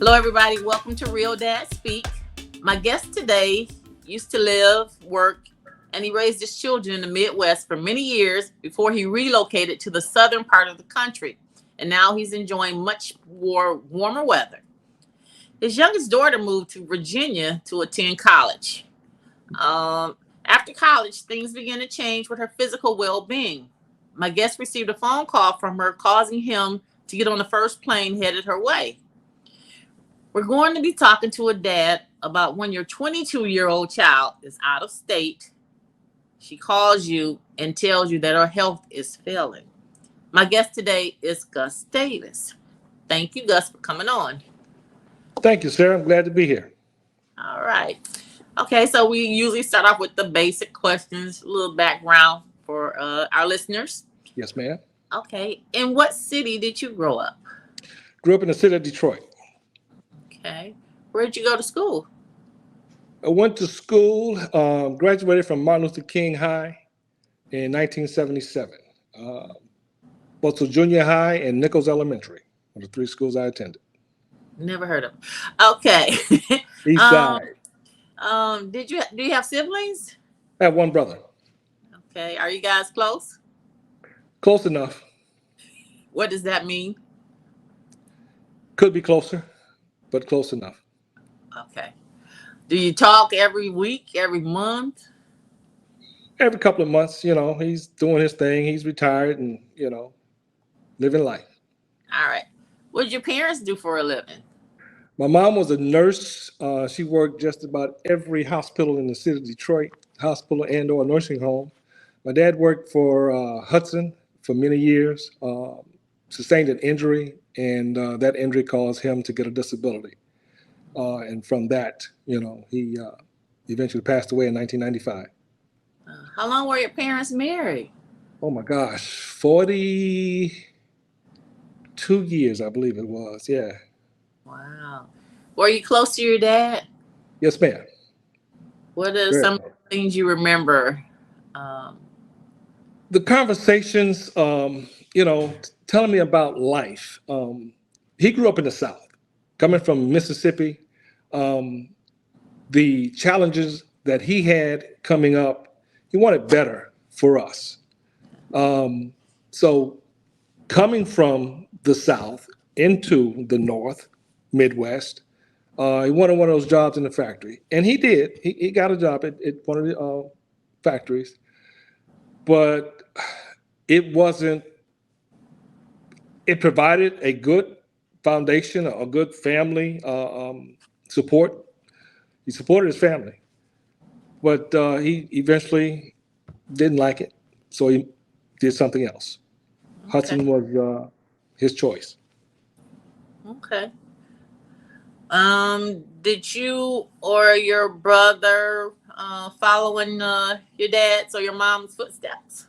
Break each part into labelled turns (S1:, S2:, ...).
S1: Hello, everybody. Welcome to Real Dad Speak. My guest today used to live, work, and he raised his children in the Midwest for many years before he relocated to the southern part of the country. And now he's enjoying much more warmer weather. His youngest daughter moved to Virginia to attend college. After college, things began to change with her physical well being. My guest received a phone call from her causing him to get on the first plane headed her way. We're going to be talking to a dad about when your 22-year-old child is out of state. She calls you and tells you that her health is failing. My guest today is Gus Davis. Thank you, Gus, for coming on.
S2: Thank you, sir. I'm glad to be here.
S1: All right. Okay, so we usually start off with the basic questions, a little background for our listeners.
S2: Yes, ma'am.
S1: Okay, in what city did you grow up?
S2: Grew up in the city of Detroit.
S1: Okay, where did you go to school?
S2: I went to school, graduated from Martin Luther King High in 1977. Uh, Both to junior high and Nichols Elementary were the three schools I attended.
S1: Never heard of them. Okay.
S2: East
S1: um,
S2: Side.
S1: do you have siblings?
S2: I have one brother.
S1: Okay, are you guys close?
S2: Close enough.
S1: What does that mean?
S2: Could be closer, but close enough.
S1: Okay. Do you talk every week, every month?
S2: Every couple of months, he's doing his thing. He's retired and, living life.
S1: All right. What did your parents do for a living?
S2: My mom was a nurse. She worked just about every hospital in the city of Detroit, hospital and or nursing home. My dad worked for Hudson for many years, sustained an injury, and that injury caused him to get a disability. And from that, he eventually passed away in 1995.
S1: How long were your parents married?
S2: Oh my gosh, 42 years, I believe it was. Yeah.
S1: Wow. Were you close to your dad?
S2: Yes, ma'am.
S1: What are
S2: Very
S1: some
S2: close.
S1: things you remember? Um,
S2: The conversations, telling me about life. He grew up in the South, coming from Mississippi. Um, the challenges that he had coming up, he wanted better for us. Um, so coming from the South into the North, Midwest, he wanted one of those jobs in the factory. And he did. He got a job at one of the factories, but it wasn't, it provided a good foundation, a good family support. He supported his family, but he eventually didn't like it. So he did something else.
S1: okay.
S2: Hudson was his choice.
S1: Okay. Did you or your brother follow in your dad's or your mom's footsteps,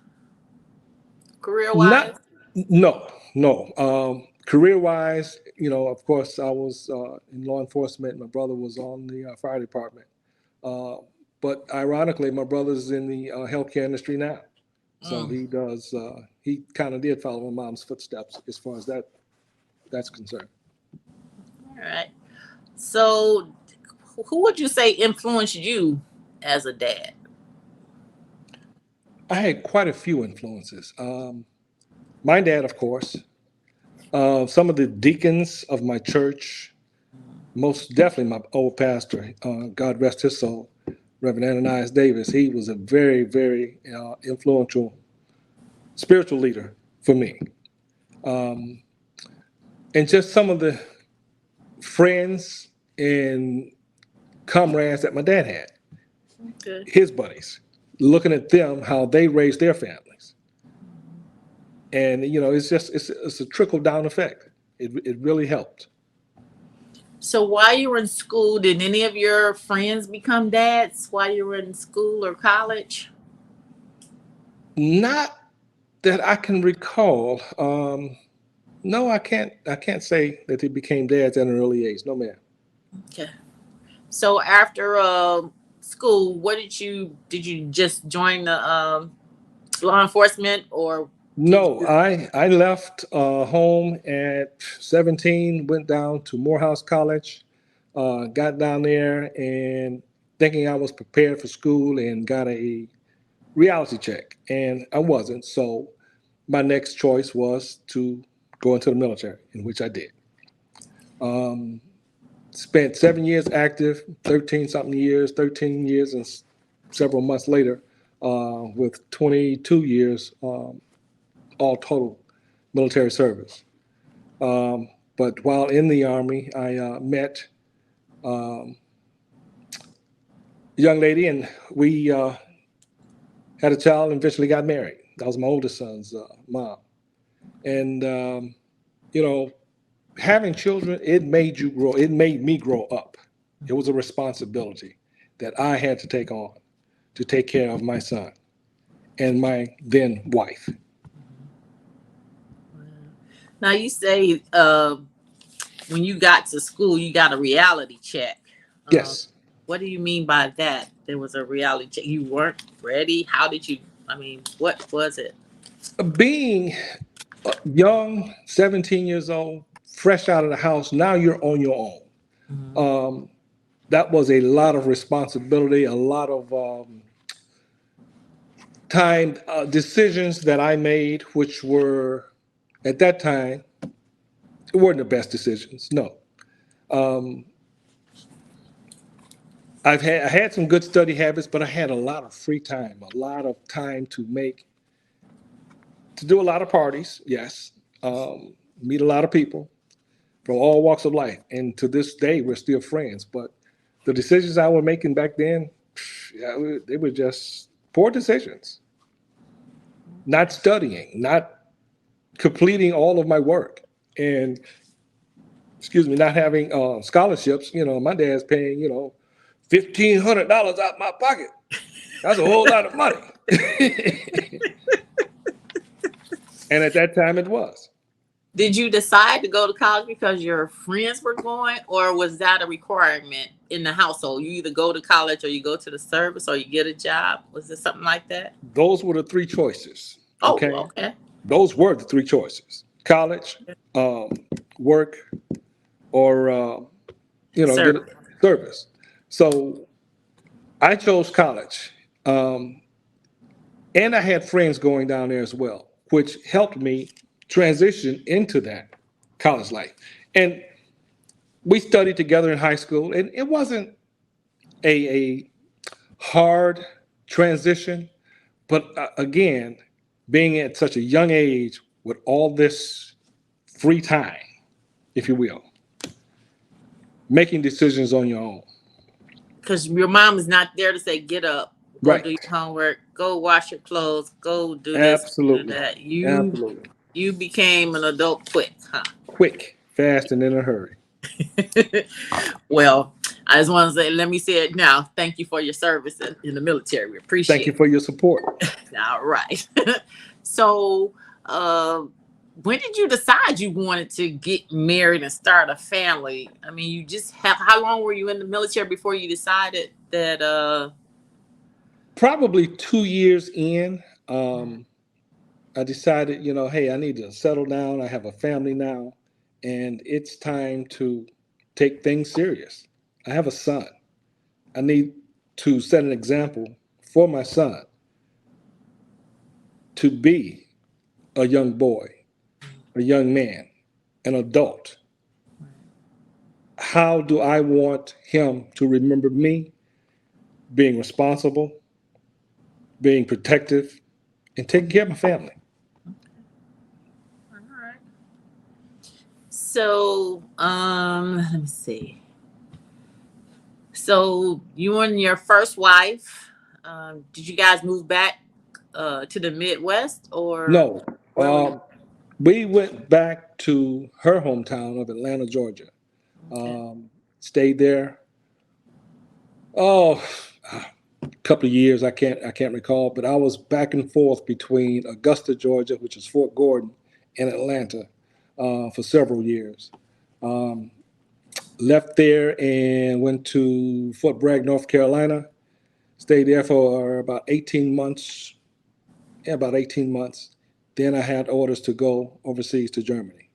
S1: career wise?
S2: Not, no, no. Career wise, of course, I was in law enforcement. My brother was on the fire department. Uh, but ironically, my brother's in the healthcare industry now. So
S1: Mm,
S2: he kind of did follow my mom's footsteps as far as that's concerned.
S1: all right. So, who would you say influenced you as a dad?
S2: I had quite a few influences. My dad, of course, some of the deacons of my church, most definitely my old pastor, God rest his soul, Reverend Ananias Davis. He was a very, very influential spiritual leader for me. Um, and just some of the friends and comrades that my dad had,
S1: Okay.
S2: his buddies, looking at them, how they raised their families. And, it's a trickle down effect. It really helped.
S1: So, while you were in school, did any of your friends become dads while you were in school or college?
S2: Not that I can recall. No, I can't say that they became dads at an early age. No, ma'am.
S1: Okay. So, after school, what did you just join the law enforcement or? Did
S2: No,
S1: you?
S2: I left home at 17, went down to Morehouse College, got down there and thinking I was prepared for school and got a reality check, and I wasn't. So my next choice was to go into the military, in which I did. Spent 7 years active, 13 something years, 13 years and several months later, with 22 years all total military service. But while in the Army, I met a young lady and we had a child and eventually got married. That was my oldest son's mom. And, you know, having children, it made you grow, it made me grow up. It was a responsibility that I had to take on to take care of my son and my then wife.
S1: Now you say when you got to school, you got a reality check. Um,
S2: Yes.
S1: what do you mean by that? There was a reality check. You weren't ready. How did you? I mean, what was it?
S2: Being young, 17 years old, fresh out of the house, now you're on your own.
S1: Mhm.
S2: Um, that was a lot of responsibility, a lot of time decisions that I made, which were at that time, it weren't the best decisions. No. Um, I had some good study habits, but I had a lot of free time, a lot of time to do a lot of parties. Yes, meet a lot of people from all walks of life, and to this day we're still friends. But the decisions I was making back then, yeah, they were just poor decisions. Not studying, not completing all of my work, and excuse me, not having scholarships. You know, my dad's paying $1,500 out my pocket. That's a whole lot of money. And at that time, it was.
S1: Did you decide to go to college because your friends were going, or was that a requirement in the household? You either go to college, or you go to the service, or you get a job. Was it something like that?
S2: Those were the three choices.
S1: Oh,
S2: Okay,
S1: okay.
S2: those were the three choices: college, um, work, or get a
S1: Service.
S2: service. So I chose college, um, and I had friends going down there as well, which helped me transition into that college life. And we studied together in high school, and it wasn't a hard transition, but again, being at such a young age with all this free time, if you will, making decisions on your own.
S1: Because your mom is not there to say, get up, go do
S2: Right.
S1: your homework, go wash your clothes, go do this, do
S2: Absolutely.
S1: that.
S2: Absolutely.
S1: You became an adult quick, huh?
S2: Quick, fast, and in a hurry.
S1: Well, I just want to say, let me say it now. Thank you for your service in the military. We
S2: Thank you
S1: appreciate
S2: for your support.
S1: it. All right. So, uh, when did you decide you wanted to get married and start a family? I mean, you just have, how long were you in the military before you decided that,
S2: Probably 2 years in, I decided, hey, I need to settle down. I have a family now, and it's time to take things serious. I have a son. I need to set an example for my son to be a young boy, a young man, an adult. How do I want him to remember me being responsible, being protective, and taking care of my family?
S1: all right. So, let me see. So you and your first wife, did you guys move back to the Midwest, or
S2: No.
S1: where were you?
S2: We went back to her hometown of Atlanta, Georgia.
S1: Okay.
S2: Um, Stayed there. Oh, a couple of years. I can't recall, but I was back and forth between Augusta, Georgia, which is Fort Gordon, and Atlanta for several years. Um, Left there and went to Fort Bragg, North Carolina. Stayed there for about 18 months. Yeah, about 18 months. Then I had orders to go overseas to Germany.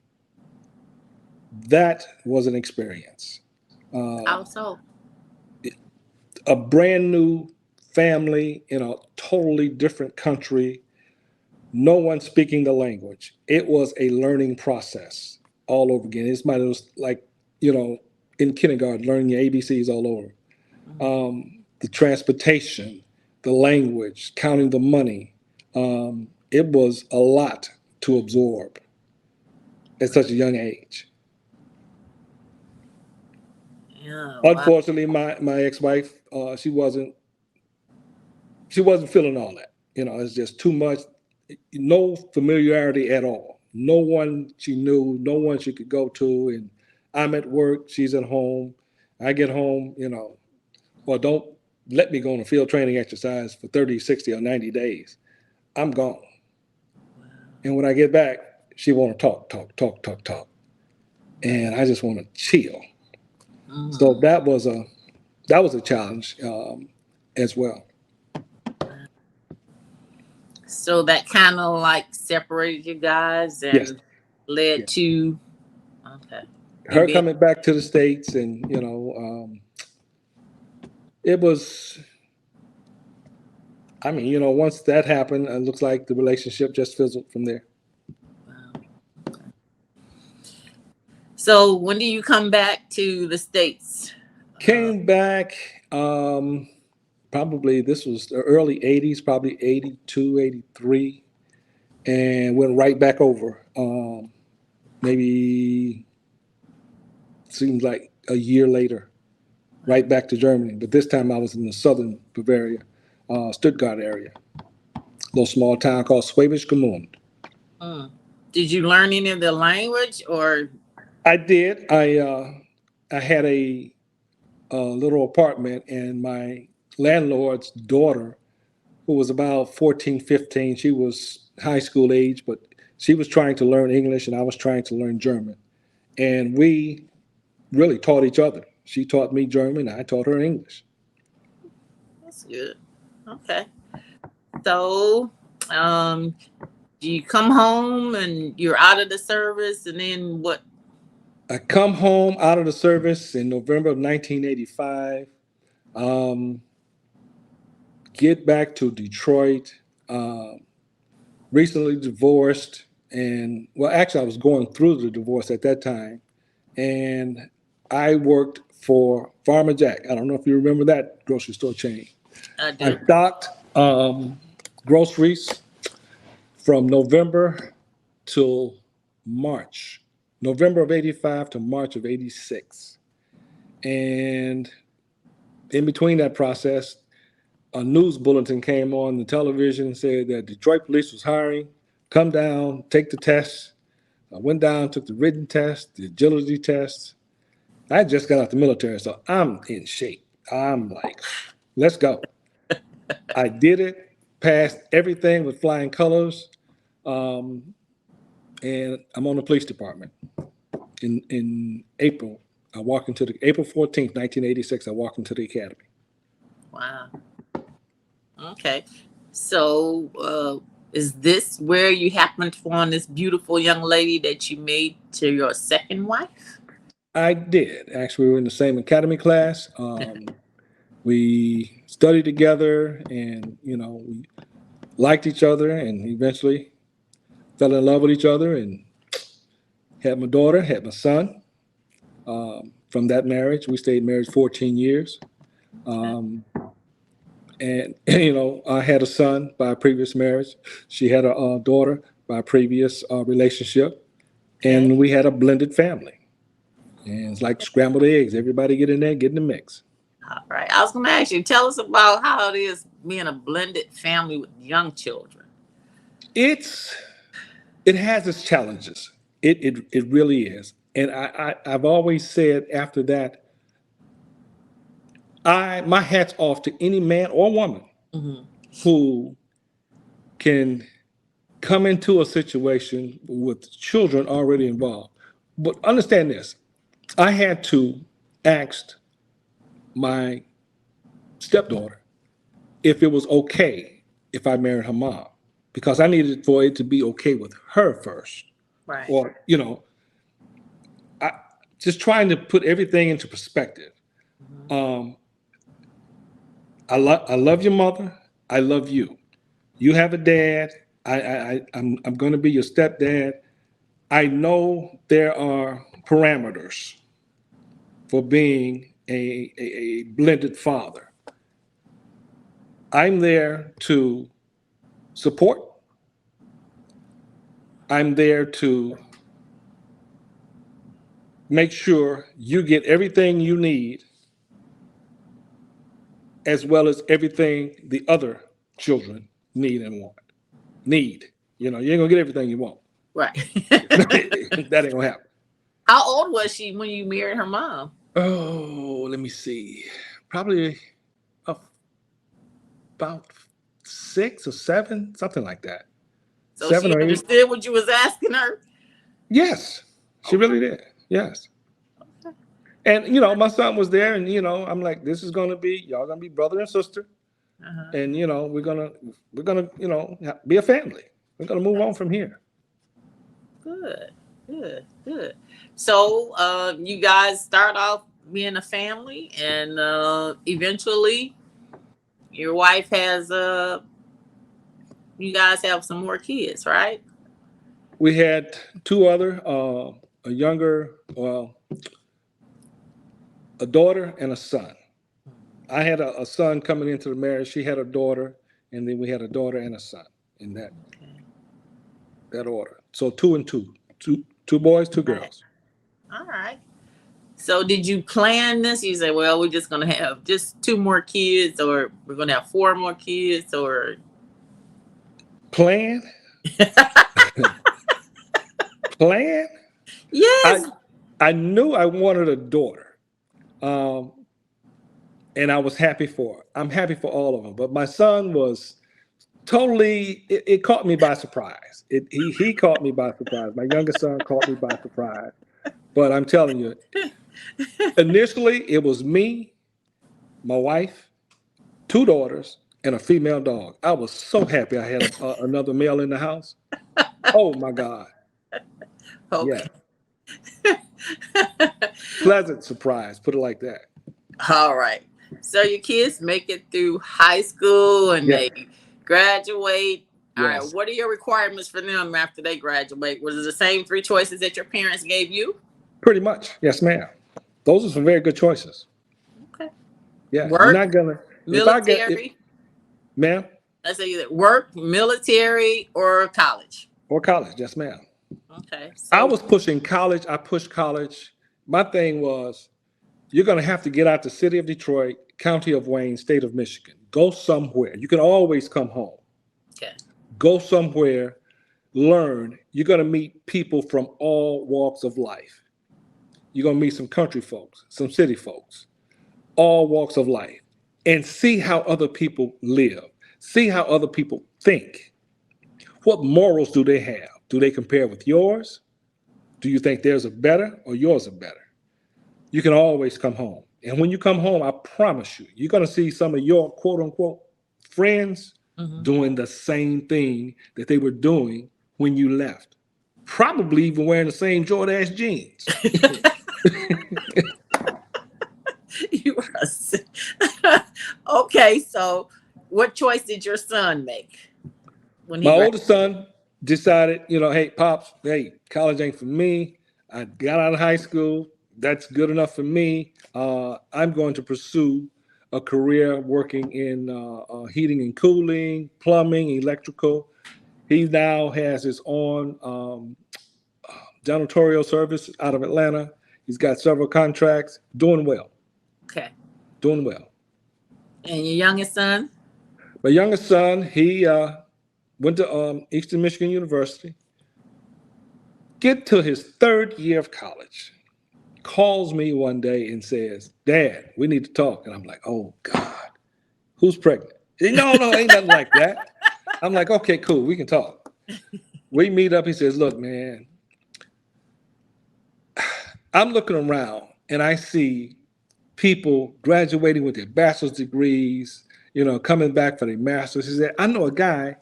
S2: That was an experience.
S1: How so?
S2: A brand new family in a totally different country, no one speaking the language. It was a learning process all over again. It's my, it was like, you know, in kindergarten, learning your ABCs all over.
S1: Mhm.
S2: The transportation, the language, counting the money. It was a lot to absorb at such a young age.
S1: Yeah, wow.
S2: Unfortunately, my ex-wife, she wasn't feeling all that. It's just too much, no familiarity at all. No one she knew, no one she could go to. And I'm at work, she's at home. I get home, well, don't let me go on a field training exercise for 30, 60, or 90 days. I'm gone. And when I get back, she want to talk, talk, talk, talk, talk. And I just want to chill. So
S1: Mhm.
S2: that was a challenge as well.
S1: So that kind of like separated you guys
S2: Yes,
S1: and led
S2: yes.
S1: to okay. You
S2: Her
S1: being
S2: coming back to the States, and it was. I mean, once that happened, it looks like the relationship just fizzled from there.
S1: wow. So when do you come back to the States? Uh,
S2: Came back. Probably this was the early '80s, probably '82, '83, and went right back over. Maybe seems like a year later, right back to Germany. But this time I was in the southern Bavaria, Stuttgart area, little small town called Schwäbisch Gmünd.
S1: mm. Did you learn any of the language or
S2: I did. I had a little apartment, and my landlord's daughter, who was about 14, 15, she was high school age, but she was trying to learn English and I was trying to learn German. And we really taught each other. She taught me German, I taught her English.
S1: that's good. Okay. So you come home and you're out of the service and then what
S2: I come home out of the service in November of 1985, um, get back to Detroit, um, recently divorced. And well, actually, I was going through the divorce at that time. And I worked for Farmer Jack. I don't know if you remember that grocery store chain.
S1: I
S2: I
S1: do?
S2: stocked groceries from November till March, November of '85 to March of '86. And in between that process, a news bulletin came on the television and said that Detroit police was hiring. Come down, take the test. I went down, took the written test, the agility test. I just got out the military, so I'm in shape. I'm like, let's go. I did it, passed everything with flying colors, um, and I'm on the police department. In April, I walked into the April 14th, 1986. I walked into the academy.
S1: Wow. Okay. So is this where you happened to find this beautiful young lady that you made to your second wife?
S2: I did actually. We were in the same academy class. We studied together, and we liked each other, and eventually fell in love with each other, and had my daughter, had my son. From that marriage, we stayed married 14 years.
S1: Okay.
S2: Um, and I had a son by a previous marriage. She had a daughter by a previous relationship,
S1: Okay.
S2: and we had a blended family. And it's like scrambled eggs. Everybody get in there, get in the mix.
S1: All right. I was going to ask you, tell us about how it is being a blended family with young children.
S2: It's it has its challenges. It really is. And I've always said after that, my hat's off to any man or woman
S1: Hmm.
S2: who can come into a situation with children already involved. But understand this, I had to ask my stepdaughter if it was okay if I married her mom. because I needed for it to be okay with her first.
S1: Right.
S2: Or, I just trying to put everything into perspective.
S1: Mhm.
S2: Um, I love your mother. I love you. You have a dad. I'm going to be your stepdad. I know there are parameters for being a blended father. I'm there to support. I'm there to make sure you get everything you need, as well as everything the other children need and want. Need. You ain't gonna get everything you want.
S1: Right.
S2: That ain't gonna happen.
S1: How old was she when you married her mom?
S2: Oh, let me see. Probably about 6 or 7, something like that.
S1: So
S2: Seven
S1: she
S2: or eight.
S1: understood what you was asking her?
S2: Yes, she
S1: Okay.
S2: really did. Yes. And my son was there, and I'm like, this is gonna be y'all gonna be brother and sister,
S1: Uh-huh.
S2: and we're gonna be a family. We're gonna move on from here.
S1: Good. Good. Good. So you guys start off being a family, and eventually your wife has you guys have some more kids, right?
S2: We had two other, a younger, well, a daughter and a son. I had a son coming into the marriage. She had a daughter, and then we had a daughter and a son in
S1: Okay.
S2: that order. So two and two, two boys, two
S1: Right.
S2: girls.
S1: All right. So did you plan this? You say, well, we're just gonna have just two more kids, or we're gonna have four more kids, or
S2: Plan, plan. I
S1: yes.
S2: I knew I wanted a daughter, um, and I was happy for her. I'm happy for all of them, but my son was totally. It caught me by surprise. He caught me by surprise. My youngest son caught me by surprise. But I'm telling you, initially it was me, my wife, two daughters, and a female dog. I was so happy I had another male in the house. Oh my God. Yeah.
S1: Okay.
S2: Pleasant surprise, put it like that.
S1: All right. So your kids make it through high school and
S2: Yeah.
S1: they graduate. All right.
S2: Yes.
S1: What are your requirements for them after they graduate? Was it the same three choices that your parents gave you?
S2: Pretty much. Yes, ma'am. Those are some very good choices.
S1: Okay.
S2: Yeah. You're
S1: Work,
S2: not gonna, if I get it,
S1: military.
S2: ma'am,
S1: Let's say either work, military, or college.
S2: or college. Yes, ma'am.
S1: Okay.
S2: I
S1: So
S2: was pushing college. I pushed college. My thing was, you're going to have to get out the city of Detroit, county of Wayne, state of Michigan. Go somewhere. You can always come home.
S1: okay.
S2: Go somewhere, learn. You're going to meet people from all walks of life. You're going to meet some country folks, some city folks, all walks of life, and see how other people live. See how other people think. What morals do they have? Do they compare with yours? Do you think theirs are better or yours are better? You can always come home. And when you come home, I promise you, you're going to see some of your quote unquote friends
S1: Mhm.
S2: doing the same thing that they were doing when you left. Probably even wearing the same Jordache jeans.
S1: You are okay. So, what choice did your son make when
S2: My
S1: he
S2: oldest
S1: graduated?
S2: son decided, hey, Pops, hey, college ain't for me. I got out of high school. That's good enough for me. I'm going to pursue a career working in heating and cooling, plumbing, electrical. He now has his own janitorial service out of Atlanta. He's got several contracts, doing well,
S1: Okay.
S2: doing well.
S1: And your youngest son?
S2: My youngest son, he went to Eastern Michigan University, get to his third year of college, calls me one day and says, Dad, we need to talk. And I'm like, oh God, who's pregnant? No, no, ain't nothing like that. I'm like, okay, cool, we can talk. We meet up. He says, look, man, I'm looking around and I see people graduating with their bachelor's degrees, coming back for their master's. He said, I know a guy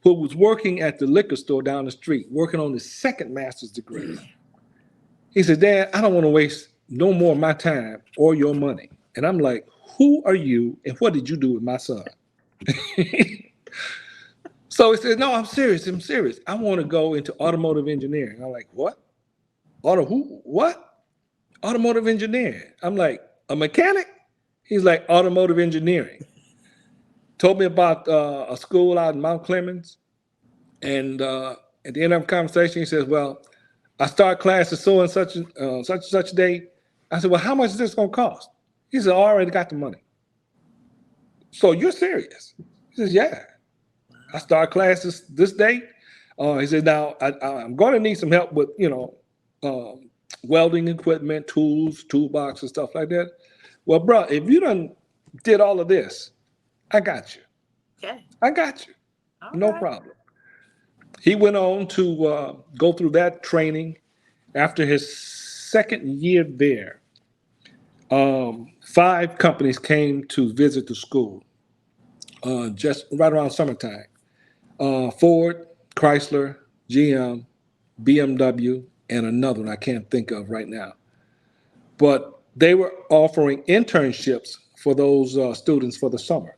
S2: who was working at the liquor store down the street, working on his second master's degree. He said, Dad, I don't want to waste no more of my time or your money. And I'm like, who are you and what did you do with my son? So he said, no, I'm serious. I'm serious. I want to go into automotive engineering. I'm like, what? What? Automotive engineering. I'm like, a mechanic? He's like, automotive engineering. Told me about a school out in Mount Clemens. And at the end of the conversation, he says, well, I start classes so and such such day. I said, well, how much is this going to cost? He said, I already got the money. So you're serious? He says, yeah. I start classes this day. He said, now I'm going to need some help with, welding equipment, tools, toolbox, and stuff like that. Well, bro, if you done did all of this, I got you.
S1: Okay.
S2: I got you.
S1: All
S2: No
S1: right.
S2: problem. He went on to go through that training. After his second year there, 5 companies came to visit the school just right around summertime. Ford, Chrysler, GM, BMW, and another one I can't think of right now. But they were offering internships for those students for the summer.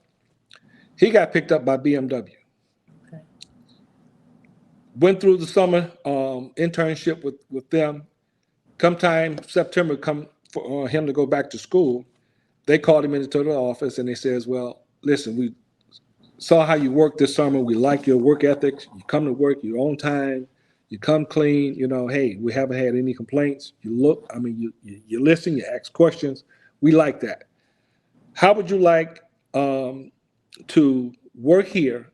S2: He got picked up by BMW.
S1: Okay.
S2: Went through the summer internship with them. Come time September, come for him to go back to school, they called him into the office and they says, well, listen, we saw how you work this summer. We like your work ethics. You come to work, you're on time, you come clean. Hey, we haven't had any complaints. You listen, you ask questions. We like that. How would you like to work here?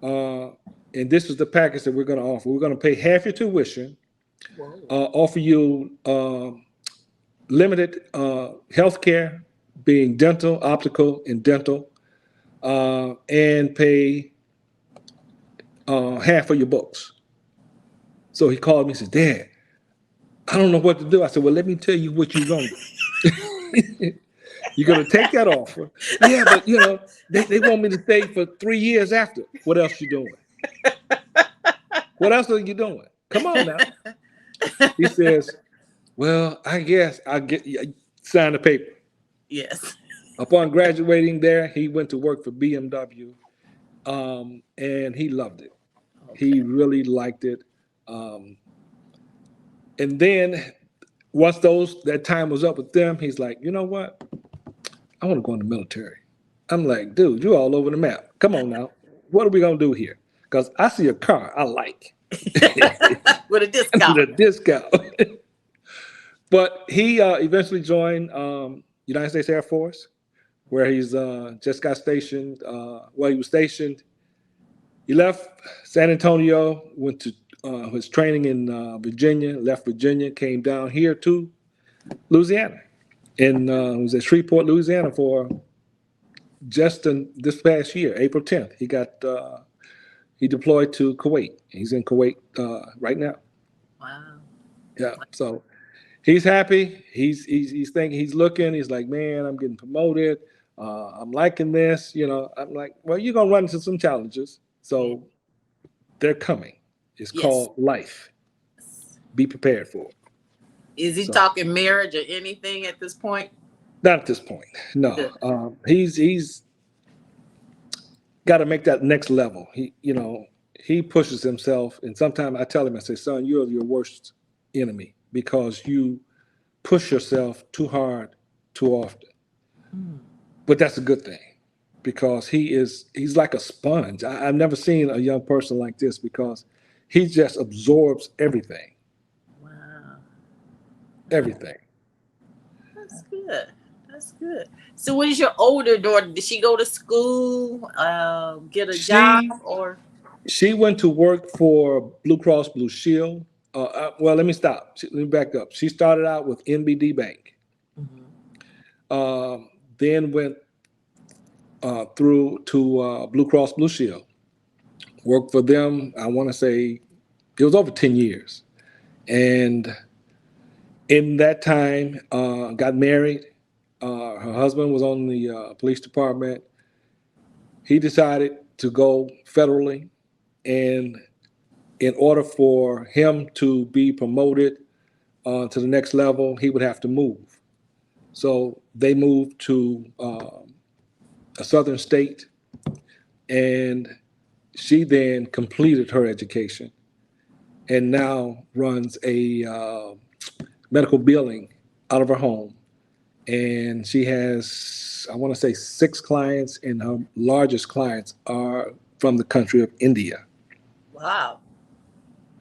S2: And this is the package that we're going to offer. We're going to pay half your tuition, offer you limited health care, being dental, optical, and dental, and pay half of your books. So he called me and said, Dad, I don't know what to do. I said, well, let me tell you what you're going to do. You're going to take that offer. Yeah, but, they want me to stay for 3 years after. What else you doing? What else are you doing? Come on now. He says, well, I guess I'll sign the paper.
S1: Yes.
S2: Upon graduating there, he went to work for BMW, and he loved it.
S1: Okay.
S2: He really liked it. And then once that time was up with them, he's like, you know what? I want to go in the military. I'm like, dude, you're all over the map. Come on now. What are we going to do here? Because I see a car I like.
S1: With a discount.
S2: With a discount. But he eventually joined United States Air Force, where he's just got stationed. He was stationed. He left San Antonio, went to his training in Virginia, left Virginia, came down here to Louisiana. And was at Shreveport, Louisiana for just this past year, April 10th. He deployed to Kuwait. He's in Kuwait right now.
S1: Wow.
S2: Yeah. So he's happy. He's thinking, he's looking. He's like, man, I'm getting promoted. I'm liking this. I'm like, well, you're gonna run into some challenges. So they're coming. It's called life. Be prepared for it.
S1: Is he talking marriage or anything at this point?
S2: Not at this point. No. He's got to make that next level. He pushes himself, and sometimes I tell him, I say, son, you're your worst enemy because you push yourself too hard, too often. But that's a good thing because he's like a sponge. I've never seen a young person like this because he just absorbs everything.
S1: Wow.
S2: Everything.
S1: That's good. That's good. So what is your older daughter? Did she go to school, get a job, or?
S2: She went to work for Blue Cross Blue Shield. Well, let me stop. Let me back up. She started out with NBD Bank. Then went through to Blue Cross Blue Shield. Worked for them, I want to say, it was over 10 years. And in that time, got married. Her husband was on the police department. He decided to go federally. and in order for him to be promoted to the next level, he would have to move. So they moved to a southern state, and she then completed her education and now runs a medical billing out of her home. And she has, I want to say, 6 clients, and her largest clients are from the country of India.
S1: Wow.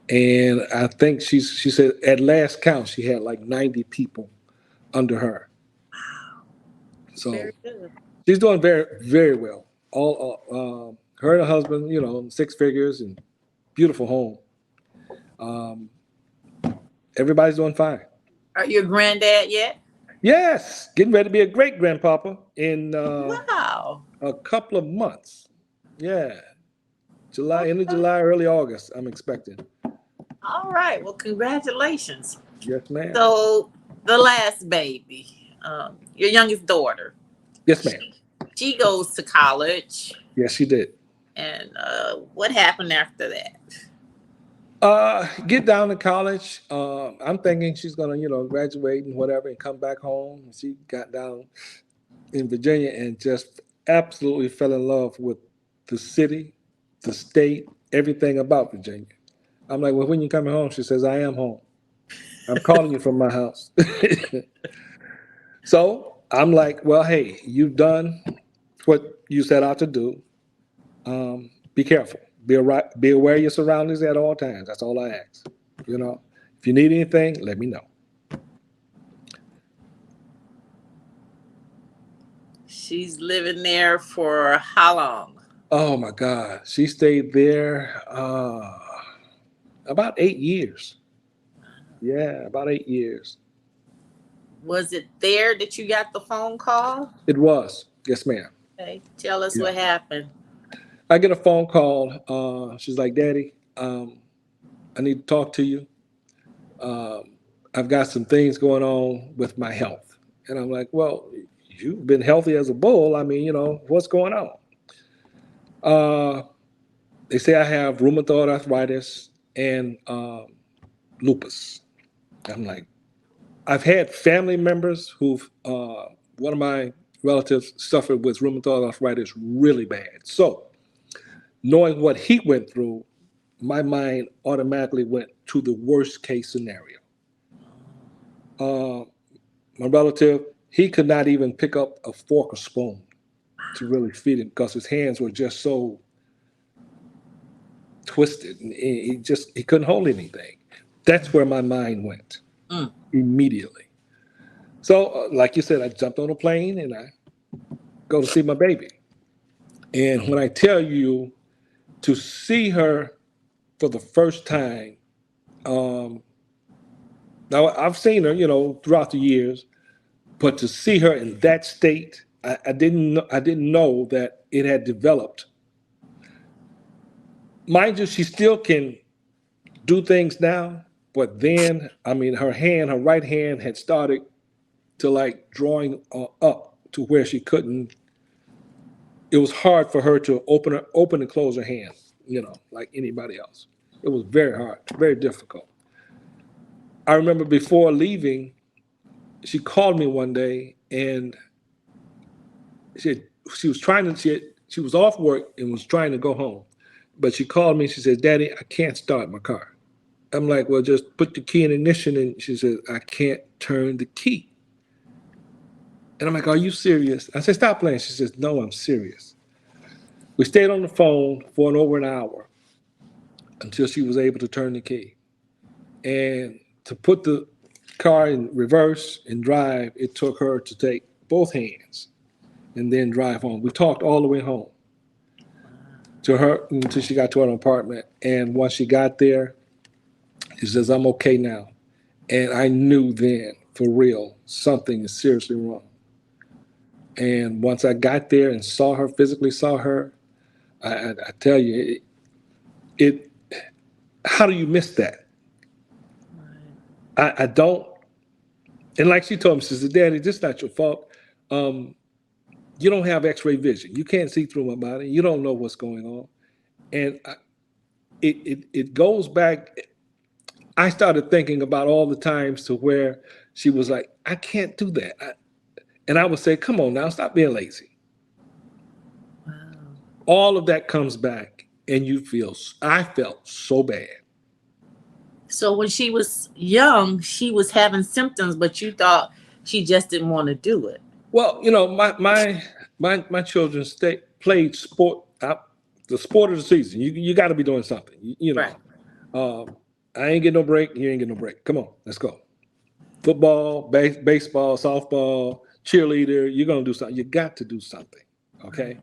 S2: And I think she said at last count she had like 90 people under her. So
S1: Very good.
S2: she's doing very very well. All her and her husband, 6 figures and beautiful home. Um, everybody's doing fine.
S1: Are you a granddad yet?
S2: Yes, getting ready to be a great grandpapa in
S1: Wow.
S2: a couple of months. Yeah, July, end of
S1: Okay.
S2: July, early August. I'm expecting.
S1: All right. Well, congratulations.
S2: Yes, ma'am.
S1: So, the last baby, your youngest daughter,
S2: Yes, ma'am.
S1: she goes to college.
S2: Yes, she did.
S1: And what happened after that?
S2: Get down to college. I'm thinking she's gonna, graduate and whatever, and come back home. She got down in Virginia and just absolutely fell in love with the city, the state, everything about Virginia. I'm like, well, when you coming home? She says, I am home. I'm calling you from my house. So I'm like, well, hey, you've done what you set out to do. Be careful. Be aware of your surroundings at all times. That's all I ask. If you need anything, let me know.
S1: She's living there for how long?
S2: Oh my God, she stayed there about 8 years. Yeah, about 8 years.
S1: Was it there that you got the phone call?
S2: It was. Yes, ma'am.
S1: Okay, tell us
S2: Yeah.
S1: what happened.
S2: I get a phone call. She's like, Daddy, I need to talk to you. Um, I've got some things going on with my health. And I'm like, well, you've been healthy as a bull. I mean, what's going on? Uh, they say I have rheumatoid arthritis and lupus. I'm like, I've had family members who've, one of my relatives suffered with rheumatoid arthritis really bad. So, knowing what he went through, my mind automatically went to the worst case scenario. Uh, my relative, he could not even pick up a fork or spoon to really feed him because his hands were just so twisted, and he couldn't hold anything. That's where my mind went
S1: Mm.
S2: immediately. So, like you said, I jumped on a plane and I go to see my baby. And when I tell you to see her for the first time, um, now I've seen her, throughout the years, but to see her in that state, I didn't know that it had developed. Mind you, she still can do things now, but then, I mean, her right hand had started to like drawing up to where she couldn't. It was hard for her to open and close her hand, like anybody else. It was very hard, very difficult. I remember before leaving, she called me one day and she had, she was trying to she was off work and was trying to go home, but she called me. She said, "Daddy, I can't start my car." I'm like, "Well, just put the key in ignition." And she said, "I can't turn the key." And I'm like, "Are you serious?" I said, "Stop playing." She says, "No, I'm serious." We stayed on the phone for over an hour until she was able to turn the key. And to put the car in reverse and drive, it took her to take both hands and then drive home. We talked all the way home to her until she got to her apartment. And once she got there, she says, "I'm okay now." And I knew then, for real, something is seriously wrong. And once I got there and saw her, physically saw her, I tell you, it how do you miss that? I don't. And like she told me, she said, "Daddy, this is not your fault. Um, you don't have X-ray vision. You can't see through my body. You don't know what's going on." And it goes back. I started thinking about all the times to where she was like, I can't do that. And I would say, come on now, stop being lazy.
S1: Wow.
S2: All of that comes back, and I felt so bad.
S1: So when she was young, she was having symptoms, but you thought she just didn't want to do it.
S2: Well, my children played sport, the sport of the season. You got to be doing something.
S1: Right.
S2: I ain't getting no break. You ain't getting no break. Come on, let's go. Football, baseball, softball, cheerleader. You're gonna do something. You got to do something. Okay.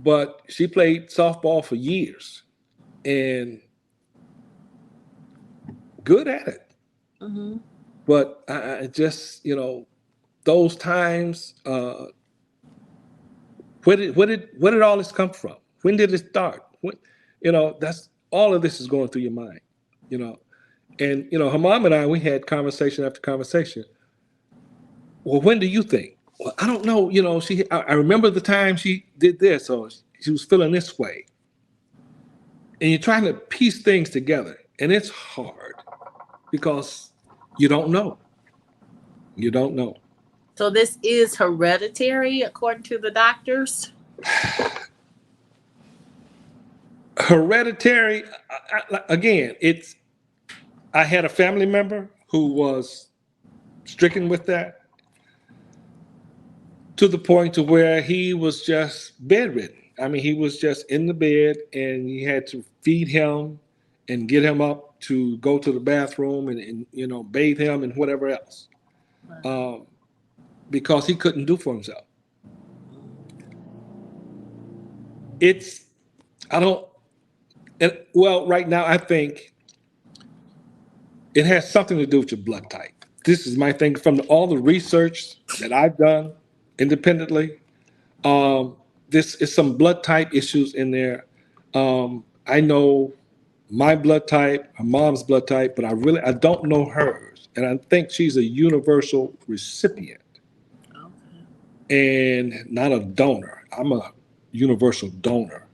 S2: But she played softball for years and good at it.
S1: Mm-hmm.
S2: But I just, those times, where did all this come from? When did it start? That's all of this is going through your mind, you know. And her mom and I, we had conversation after conversation. Well, when do you think? Well, I don't know. I remember the time she did this, or she was feeling this way. And you're trying to piece things together, and it's hard because you don't know. You don't know.
S1: So this is hereditary, according to the doctors.
S2: Hereditary. Again, I had a family member who was stricken with that to the point to where he was just bedridden. I mean, he was just in the bed, and you had to feed him and get him up to go to the bathroom and bathe him and whatever else, um, because he couldn't do for himself. It's I don't and well, right now I think it has something to do with your blood type. This is my thing from all the research that I've done independently. Um, this is some blood type issues in there. I know my blood type, her mom's blood type, but I don't know hers, and I think she's a universal recipient
S1: Okay.
S2: and not a donor. I'm a universal donor,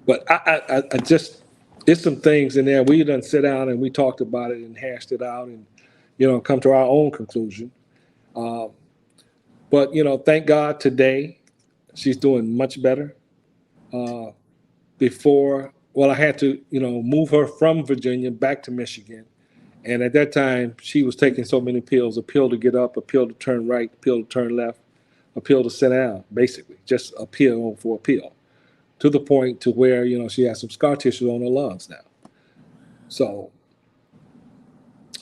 S2: but I just there's some things in there. We done sit down and we talked about it and hashed it out, and come to our own conclusion. Um, but thank God today she's doing much better. Uh, Before, well, I had to move her from Virginia back to Michigan, and at that time she was taking so many pills: a pill to get up, a pill to turn right, a pill to turn left, a pill to sit down. Basically, just a pill for a pill, to the point to where she has some scar tissue on her lungs now. So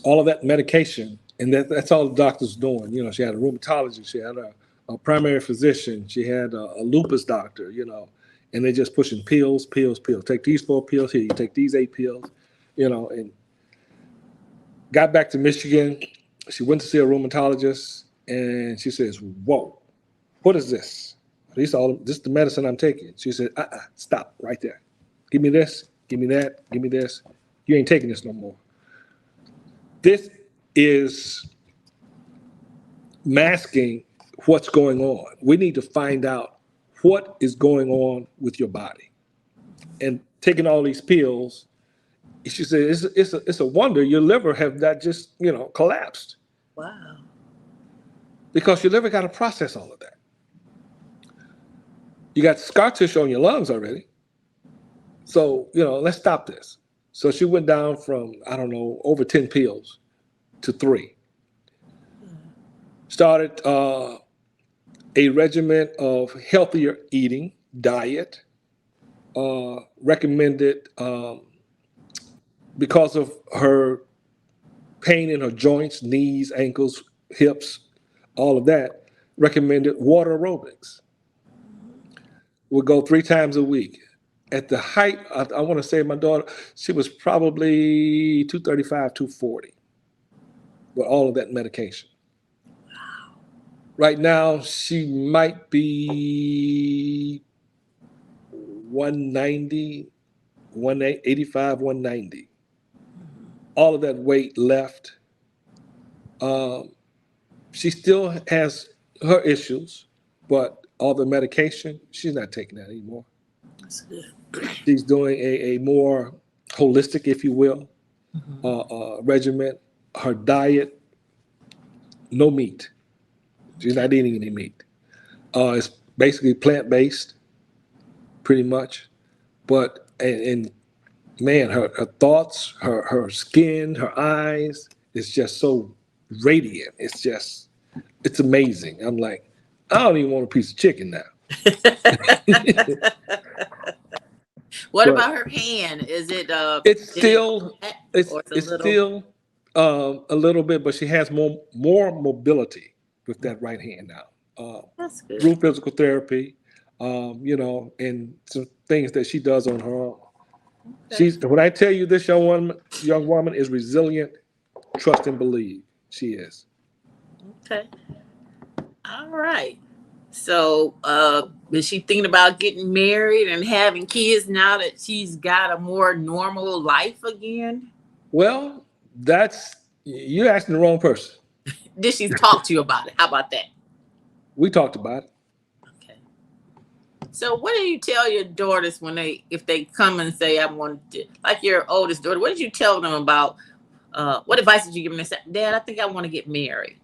S2: all of that medication, and that's all the doctor's doing. She had a rheumatologist, she had a primary physician, she had a lupus doctor, and they're just pushing pills, pills, pills. Take these 4 pills here, you take these 8 pills, and got back to Michigan. She went to see a rheumatologist, and she says, "Whoa, what is this? This is the medicine I'm taking." She said, "Stop right there. Give me this, give me that, give me this. You ain't taking this no more. This is masking what's going on. We need to find out what is going on with your body." And taking all these pills, she said, it's a wonder your liver have not just collapsed,
S1: Wow.
S2: because your liver got to process all of that. You got scar tissue on your lungs already, so let's stop this. So she went down from, I don't know, over 10 pills to 3. Started a regimen of healthier eating, diet, recommended, because of her pain in her joints, knees, ankles, hips, all of that, recommended water aerobics. Would go 3 times a week. At the height, I want to say my daughter, she was probably 235, 240 with all of that medication. Right now, she might be 190, 185, 190. All of that weight left. Um, she still has her issues, but all the medication, she's not taking that anymore.
S1: That's good.
S2: She's doing a more holistic, if you will,
S1: Mhm.
S2: regimen. Her diet, no meat. She's
S1: Okay.
S2: not eating any meat. It's basically plant based, pretty much. But and man, her thoughts, her skin, her eyes, is just so radiant. It's amazing. I'm like, I don't even want a piece of chicken now.
S1: What
S2: But
S1: about her hand? Is it
S2: it's
S1: any
S2: still
S1: flat
S2: it's
S1: or it's a
S2: it's
S1: little?
S2: still a little bit, but she has more mobility with that right hand now.
S1: That's good.
S2: Through physical therapy, and some things that she does on her own.
S1: Okay.
S2: She's when I tell you this young woman is resilient, trust and believe. She is.
S1: Okay. All right. So, is she thinking about getting married and having kids now that she's got a more normal life again?
S2: Well, that's you're asking the wrong person.
S1: Did she talk to you about it? How about that?
S2: We talked about it.
S1: Okay. So, what do you tell your daughters when if they come and say, "I want to," like your oldest daughter? What did you tell them about? What advice did you give them? They said, "Dad, I think I want to get married."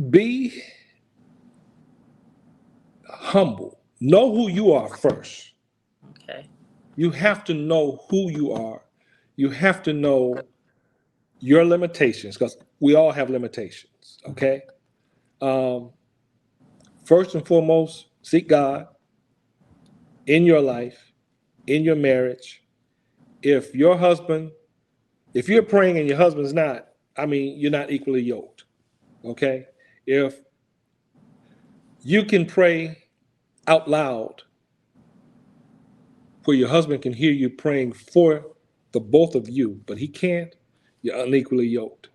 S2: Be humble. Know who you are first.
S1: Okay.
S2: You have to know who you are. You have to know your limitations because we all have limitations. Okay. Um, First and foremost, seek God in your life, in your marriage. If your husband, if you're praying and your husband's not, I mean, you're not equally yoked. Okay. If you can pray out loud where your husband can hear you praying for the both of you, but he can't, you're unequally yoked.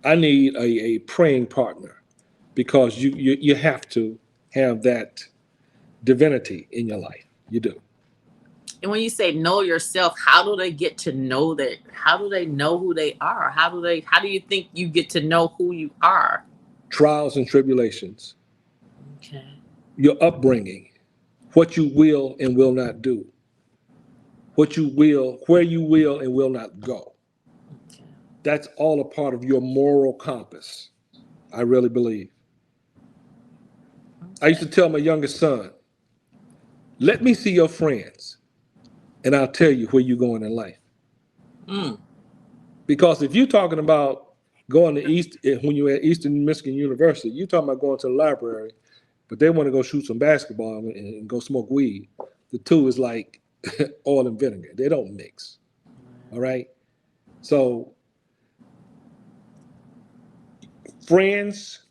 S2: I need a praying partner because you have to have that divinity in your life. You do.
S1: And when you say know yourself, how do they get to know that? How do they know who they are? How do you think you get to know who you are?
S2: Trials and tribulations,
S1: Okay.
S2: your upbringing, what you will and will not do, what you will, where you will and will not go.
S1: Okay.
S2: That's all a part of your moral compass. I really believe. I used
S1: Okay.
S2: to tell my youngest son, let me see your friends and I'll tell you where you're going in life.
S1: Mm.
S2: Because if you're talking about going to East, when you're at Eastern Michigan University, you're talking about going to the library, but they want to go shoot some basketball and go smoke weed. The two is like oil and vinegar. They don't mix. All right. So friends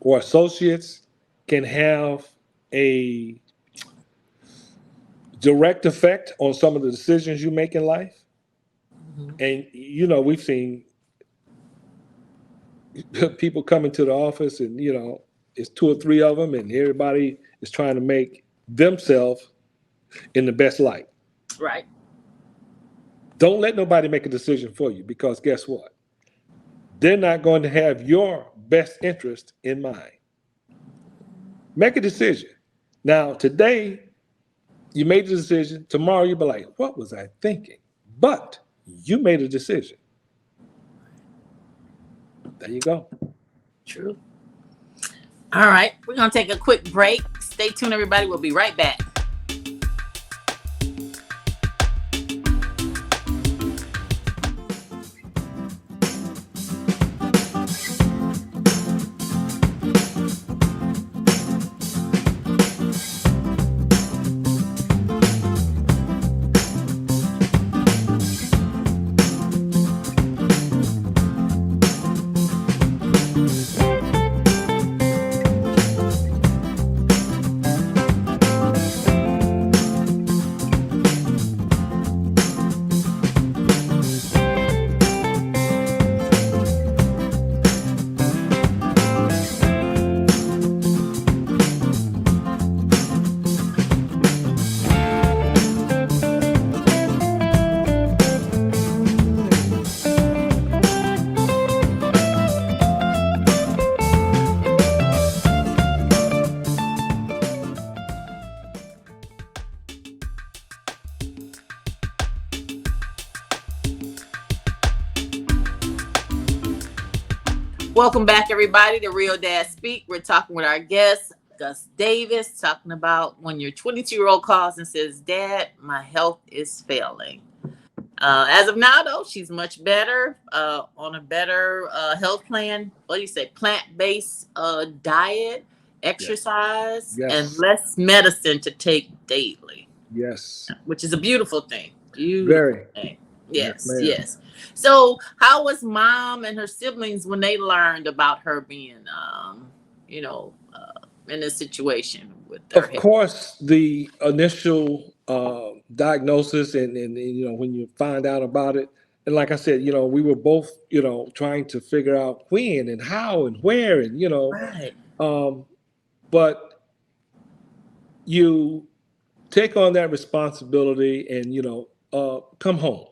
S2: or associates can have a direct effect on some of the decisions you make in life.
S1: Mhm.
S2: And we've seen people come into the office and it's two or three of them and everybody is trying to make themselves in the best light.
S1: Right.
S2: Don't let nobody make a decision for you because guess what? They're not going to have your best interest in mind. Make a decision. Now, today, you made the decision. Tomorrow, you'll be like, what was I thinking? But you made a decision. There you go.
S1: True. All right. We're gonna take a quick break. Stay tuned, everybody. We'll be right back. Welcome back, everybody, to Real Dad Speak. We're talking with our guest, Gus Davis, talking about when your 22-year-old calls and says, Dad, my health is failing. As of now, though, she's much better, on a better health plan. What do you say? Plant-based diet,
S2: Yes.
S1: exercise, and
S2: Yes.
S1: less medicine to take daily,
S2: Yes.
S1: which is a beautiful thing. Beautiful
S2: Very.
S1: thing.
S2: Yes,
S1: Yes,
S2: ma'am.
S1: yes. So, how was mom and her siblings when they learned about her being, in this situation with her
S2: Of
S1: health?
S2: course, the initial diagnosis and when you find out about it, and like I said, we were both trying to figure out when and how and where and
S1: Right.
S2: um, but you take on that responsibility and come home,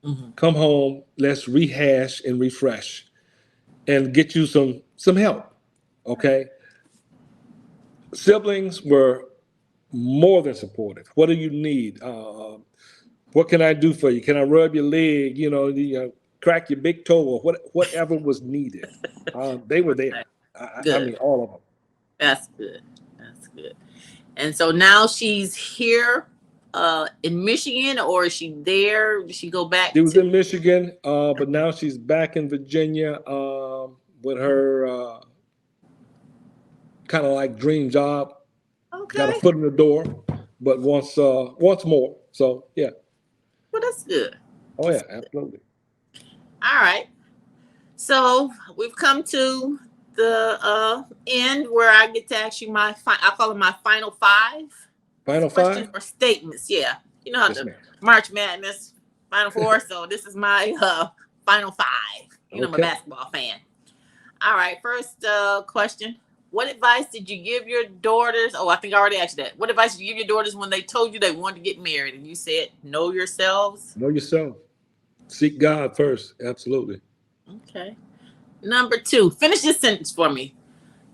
S1: Hmm.
S2: come home. Let's rehash and refresh and get you some help. Okay, siblings were more than supportive. What do you need? What can I do for you? Can I rub your leg? Crack your big toe or whatever was needed. They were there. I
S1: Good.
S2: mean, all of them.
S1: That's good. That's good. And so now she's here in Michigan, or is she there? Did she go
S2: She
S1: back
S2: was
S1: to?
S2: in Michigan, but now she's back in Virginia with her kind of like dream job. Got a
S1: Okay.
S2: foot in the door, but wants more. So yeah,
S1: Well, that's good.
S2: oh
S1: That's
S2: yeah,
S1: good.
S2: absolutely.
S1: All right. So we've come to the end where I get to ask you I call it my final five
S2: Final
S1: questions
S2: five.
S1: or statements. Yeah. You know how
S2: Yes,
S1: the
S2: ma'am.
S1: March Madness Final Four. So this is my final five. You know, I'm a
S2: Okay.
S1: basketball fan. All right. First question. What advice did you give your daughters? Oh, I think I already asked you that. What advice did you give your daughters when they told you they wanted to get married and you said, know yourselves?
S2: Know yourself. Seek God first. Absolutely.
S1: Okay. Number two, finish this sentence for me.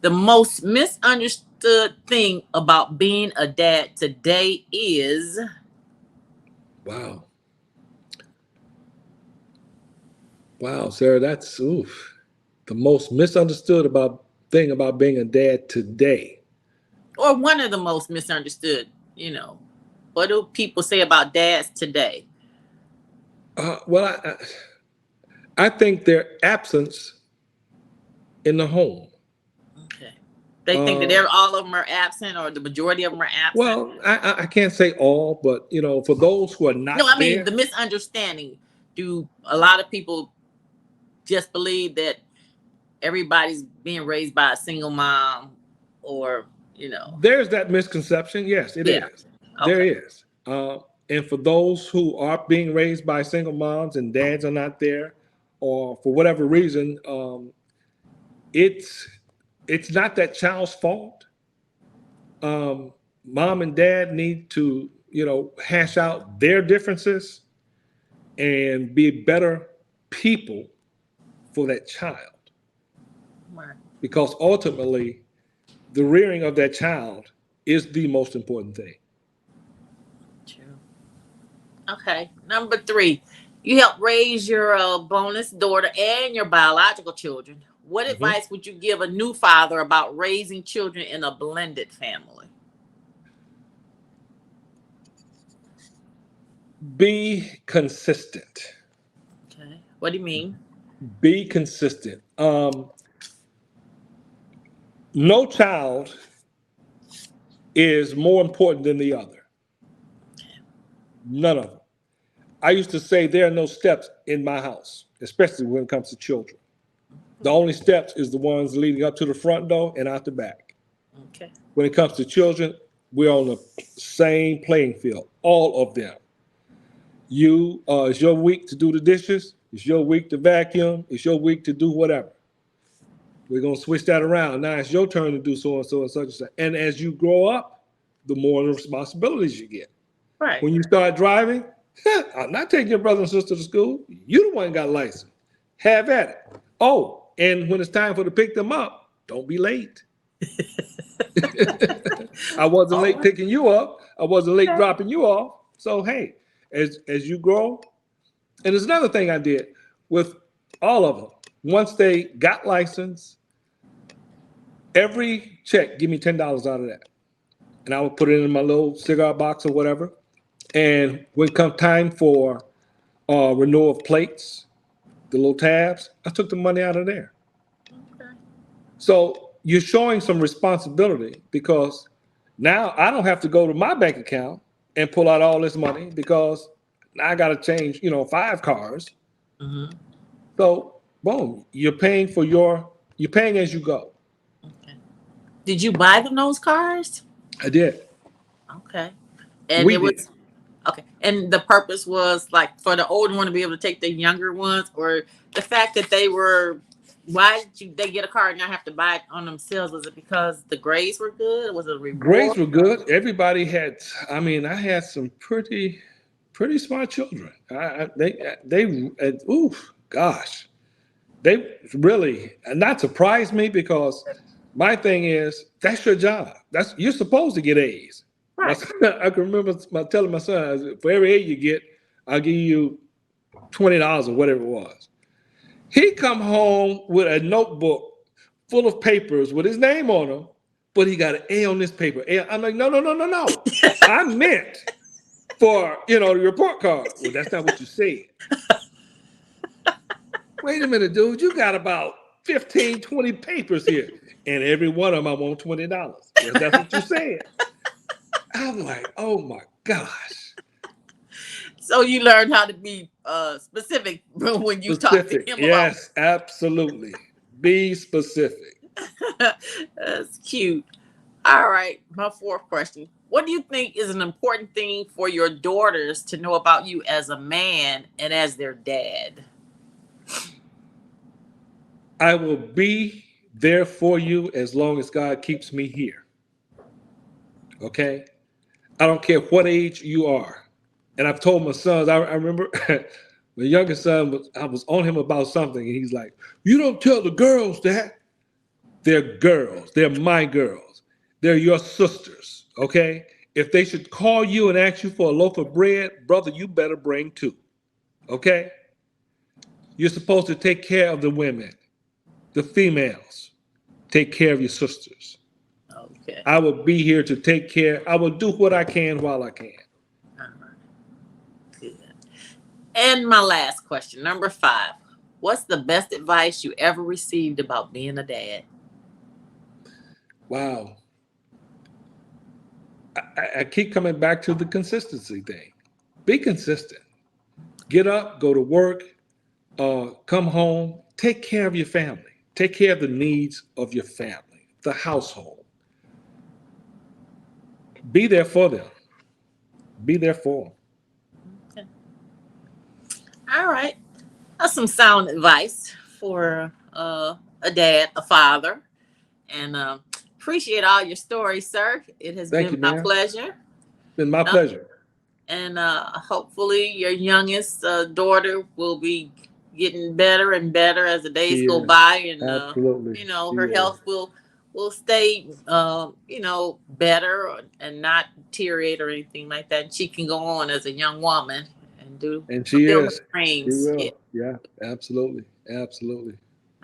S1: The most misunderstood thing about being a dad today is.
S2: Wow. Wow, Sarah, that's oof. The most misunderstood about thing about being a dad today.
S1: Or one of the most misunderstood, What do people say about dads today?
S2: Well, I think their absence in the home.
S1: Okay. They think that
S2: Uh,
S1: all of them are absent, or the majority of them are absent.
S2: well, I can't say all, but for those who are
S1: No,
S2: not
S1: I mean the
S2: there,
S1: misunderstanding. Do a lot of people just believe that everybody's being raised by a single mom, or
S2: there's that misconception. Yes, it
S1: yeah.
S2: is. There
S1: Okay.
S2: is. And for those who are being raised by single moms and dads are not there, or for whatever reason, it's it's not that child's fault. Mom and dad need to hash out their differences and be better people for that child,
S1: Right.
S2: because ultimately the rearing of that child is the most important thing.
S1: True. Okay. Number three, you help raise your bonus daughter and your biological children. What
S2: Mhm.
S1: advice would you give a new father about raising children in a blended family?
S2: Be consistent.
S1: Okay. What do you mean?
S2: Be consistent. No child is more important than the other. None of them. I used to say there are no steps in my house, especially when it comes to children. The only steps is the ones leading up to the front door and out the back.
S1: Okay.
S2: When it comes to children, we're on the same playing field, all of them. It's your week to do the dishes. It's your week to vacuum. It's your week to do whatever. We're gonna switch that around. Now it's your turn to do so and so and such and such. And as you grow up, the more responsibilities you get.
S1: Right.
S2: When you start driving, I'm not taking your brother and sister to school. You the one got a license. Have at it. Oh, and when it's time for to pick them up, don't be late. I wasn't
S1: All
S2: late
S1: right.
S2: picking you up. I wasn't late
S1: Okay.
S2: dropping you off. So hey, as you grow, and there's another thing I did with all of them. once they got licensed, every check, give me $10 out of that. And I would put it in my little cigar box or whatever. And when come time for renewal of plates, the little tabs, I took the money out of there.
S1: Okay.
S2: So you're showing some responsibility because now I don't have to go to my bank account and pull out all this money because now I got to change, 5 cars.
S1: Hmm.
S2: So boom, you're paying as you go.
S1: Okay. Did you buy them those cars?
S2: I did.
S1: Okay. And
S2: We
S1: it
S2: did.
S1: was okay. And the purpose was like for the older one to be able to take the younger ones, or the fact that they were. Why did they get a car and not have to buy it on themselves? Was it because the grades were good? Was it a
S2: Grades
S1: reward?
S2: were good. Everybody had. I mean, I had some pretty smart children. Oof, gosh, they really not surprised me because my thing is that's your job. You're supposed to get A's. My
S1: Right.
S2: son, I can remember telling my son, for every A you get, I'll give you $20 or whatever it was. He come home with a notebook full of papers with his name on them, but he got an A on this paper. I'm like, no, no, no, no, no. I meant for the report card. Well, that's not what you said. Wait a minute, dude. You got about 15, 20 papers here. And every one of them I want $20. Yes, that's what you said. I'm like, oh my gosh.
S1: So you learned how to be specific when you talk to
S2: Specific.
S1: him about.
S2: Yes, absolutely. Be specific.
S1: That's cute. All right, my fourth question. What do you think is an important thing for your daughters to know about you as a man and as their dad?
S2: I will be there for you as long as God keeps me here. Okay? I don't care what age you are. And I've told my sons, I remember my youngest son, I was on him about something, and he's like, you don't tell the girls that. They're girls. They're my girls. They're your sisters. Okay? If they should call you and ask you for a loaf of bread, brother, you better bring 2. Okay? You're supposed to take care of the women, the females. Take care of your sisters.
S1: Okay.
S2: I will be here to take care. I will do what I can while I can.
S1: All right. Good. And my last question, number 5. What's the best advice you ever received about being a dad?
S2: Wow. I keep coming back to the consistency thing. Be consistent. Get up, go to work, come home, take care of your family. Take care of the needs of your family, the household. Be there for them. Be there for them.
S1: Okay. All right. That's some sound advice for a dad, a father. And appreciate all your stories, sir. It has
S2: Thank
S1: been
S2: you,
S1: my
S2: man.
S1: pleasure.
S2: It's been my
S1: Uh,
S2: pleasure.
S1: and hopefully your youngest daughter will be getting better and better as the days
S2: She
S1: go
S2: is.
S1: by, and
S2: Absolutely. She
S1: her
S2: is.
S1: health will stay better and not deteriorate or anything like that. She can go on as a young woman and do
S2: And she
S1: fulfill her
S2: is. She
S1: dreams. Yeah.
S2: will. Yeah, absolutely. Absolutely.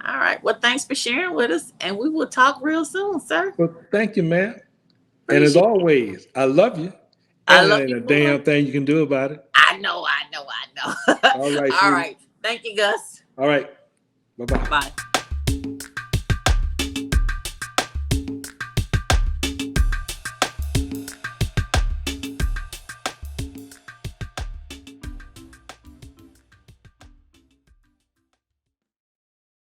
S1: All right. Well, thanks for sharing with us, and we will talk real soon, sir.
S2: Well, thank you, man. And as
S1: Appreciate it.
S2: always, I love you.
S1: I
S2: And it
S1: love
S2: ain't
S1: you
S2: a
S1: more.
S2: damn thing you can do about it.
S1: I know, I know, I know.
S2: All right,
S1: All
S2: sweetie.
S1: right. Thank you, Gus.
S2: All right. Bye bye.
S1: Bye.